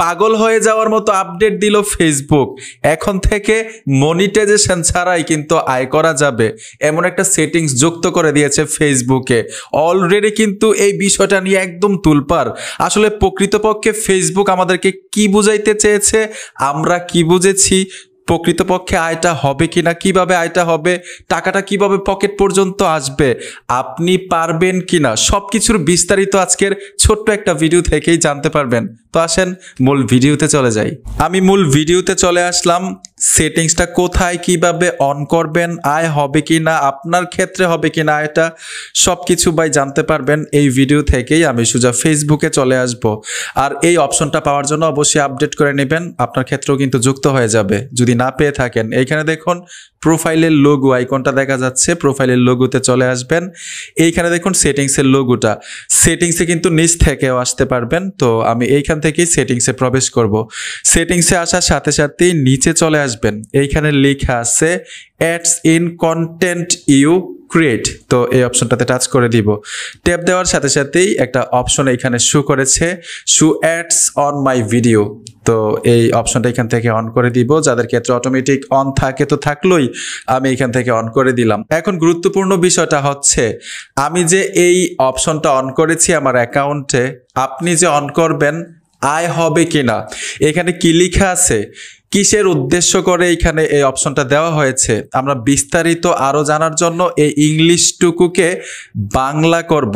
পাগল হয়ে যাওয়ার মতো আপডেট দিল ফেসবুক। এখন থেকে মনিটাইজেশন ছাড়াই কিন্তু আয় করা যাবে এমন একটা সেটিংস যুক্ত করে দিয়েছে ফেসবুকে। অলরেডি কিন্তু এই বিষয়টা নিয়ে একদম তুলপার। আসলে প্রকৃতপক্ষে ফেসবুক আমাদেরকে কি বুঝাইতে চেয়েছে, আমরা কি বুঝেছি, প্রকৃতপক্ষে আয়টা হবে কিনা, কিভাবে আয়টা হবে, টাকাটা কিভাবে পকেট পর্যন্ত আসবে, আপনি পারবেন কিনা, সবকিছুর বিস্তারিত আজকের ছোট্ট একটা ভিডিও থেকেই জানতে পারবেন। তো আসেন মূল ভিডিওতে চলে যাই। আমি মূল ভিডিওতে চলে আসলাম। সেটিংসটা কোথায় কিভাবে অন করবেন, আয় হবে কিনা, আপনার ক্ষেত্রে হবে কিনা আয়টা, সবকিছু ভাই জানতে পারবেন এই ভিডিও থেকেই। আমি সোজা ফেসবুকে চলে আসব। আর এই অপশনটা পাওয়ার জন্য অবশ্যই আপডেট করে নেবেন, আপনার ক্ষেত্রেও কিন্তু যুক্ত হয়ে যাবে যদি না পেয়ে থাকেন। এইখানে দেখুন প্রোফাইলের লোগো আইকনটা দেখা যাচ্ছে, প্রোফাইলের লোগোতে চলে আসবেন। এইখানে দেখুন সেটিংসের লোগোটা, সেটিংসে কিন্তু নিচ থেকেও আসতে পারবেন। তো আমি এইখান থেকেই সেটিংসে প্রবেশ করব। সেটিংসে আসার সাথে সাথেই নিচে চলে আসবেন, এইখানে লেখা আছে ads in content you create. তো এই অপশনটাতে টাচ করে দিব। ট্যাপ দেওয়ার সাথে সাথেই একটা অপশন এখানে শো করেছে, show ads on my video. তো এই অপশনটা এখান থেকে অন করে দিব। যাদের ক্ষেত্রে অটোমেটিক অন থাকে তো থাকলোই, আমি এখান থেকে অন করে দিলাম। এখন গুরুত্বপূর্ণ বিষয়টা হচ্ছে, আমি যে এই অপশনটা অন করেছি আমার অ্যাকাউন্টে, আপনি যে অন করবেন আয় হবে কিনা, এখানে কি লেখা আছে, কিসের উদ্দেশ্য করে এখানে এই অপশনটা দেওয়া হয়েছে, আমরা বিস্তারিত আরো জানার জন্য এই ইংলিশটুকুকে বাংলা করব।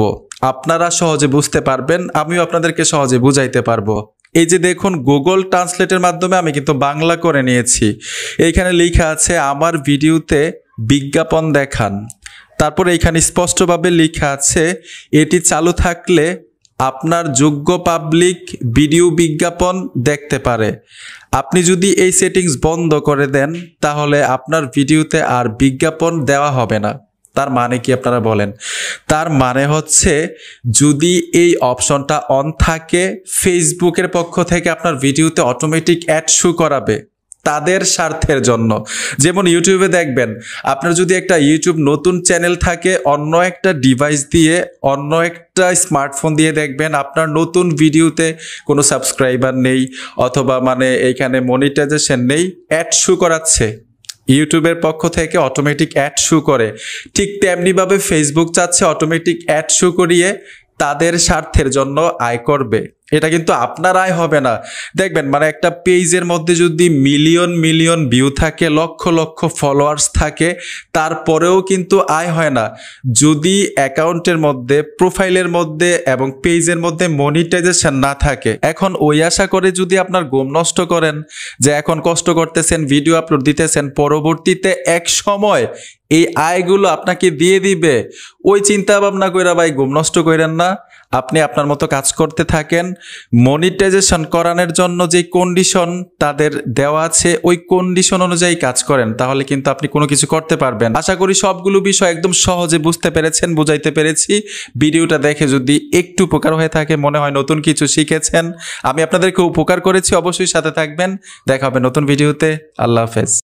আপনারা সহজে বুঝতে পারবেন, আমিও আপনাদেরকে সহজে বুঝাইতে পারবো। এই যে দেখুন গুগল ট্রান্সলেটের মাধ্যমে আমি কিন্তু বাংলা করে নিয়েছি। এইখানে লেখা আছে আমার ভিডিওতে বিজ্ঞাপন দেখান। তারপরে এইখানে স্পষ্টভাবে লেখা আছে এটি চালু থাকলে আপনার যোগ্য পাবলিক ভিডিও বিজ্ঞাপন দেখতে পারে। আপনি যদি এই সেটিংস বন্ধ করে দেন তাহলে আপনার ভিডিওতে আর বিজ্ঞাপন দেওয়া হবে না। তার মানে কি আপনারা বলেন? তার মানে হচ্ছে যদি এই অপশনটা অন থাকে, ফেসবুকের পক্ষ থেকে আপনার ভিডিওতে অটোমেটিক অ্যাড শো করাবে তাদের স্বার্থের জন্য। যেমন ইউটিউবে দেখবেন, আপনার যদি একটা ইউটিউব নতুন চ্যানেল থাকে, অন্য একটা ডিভাইস দিয়ে, অন্য একটা স্মার্টফোন দিয়ে দেখবেন আপনার নতুন ভিডিওতে কোনো সাবস্ক্রাইবার নেই, অথবা মানে এইখানে মনিটাইজেশন নেই, অ্যাড শো করাচ্ছে, ইউটিউবের পক্ষ থেকে অটোমেটিক অ্যাড শো করে। ঠিক তেমনিভাবে ফেসবুক চাচ্ছে অটোমেটিক অ্যাড শো করিয়ে তাদের স্বার্থের জন্য আয় করবে। এটা কিন্তু আপনার আয় হবে না। দেখবেন মানে একটা পেজের মধ্যে যদি মিলিয়ন মিলিয়ন ভিউ থাকে, লক্ষ লক্ষ ফলোয়ার্স থাকে, তারপরেও কিন্তু আয় হয় না যদি অ্যাকাউন্টের মধ্যে, প্রোফাইলের মধ্যে এবং পেজের মধ্যে মনিটাইজেশন না থাকে। এখন ওই আশা করে যদি আপনার ঘুম নষ্ট করেন যে এখন কষ্ট করতেছেন, ভিডিও আপলোড দিতেছেন, পরবর্তীতে এক সময় এই আয়গুলো আপনাকে দিয়ে দিবে, ওই চিন্তা ভাবনা কইরা ভাই ঘুম নষ্ট করেন না। আপনি আপনার মতো কাজ করতে থাকেন। মনিটাইজেশন করানোর জন্য যে কন্ডিশন তাদের দেওয়া আছে, ওই কন্ডিশন অনুযায়ী কাজ করেন, তাহলে কিন্তু আপনি কোনো কিছু করতে পারবেন। আশা করি সবগুলো বিষয় একদম সহজে বুঝতে পেরেছেন, বুঝাইতে পেরেছি। ভিডিওটা দেখে যদি একটু উপকার হয়ে থাকে, মনে হয় নতুন কিছু শিখেছেন, আমি আপনাদেরকে উপকার করেছি, অবশ্যই সাথে থাকবেন। দেখা হবে নতুন ভিডিওতে। আল্লাহ হাফেজ।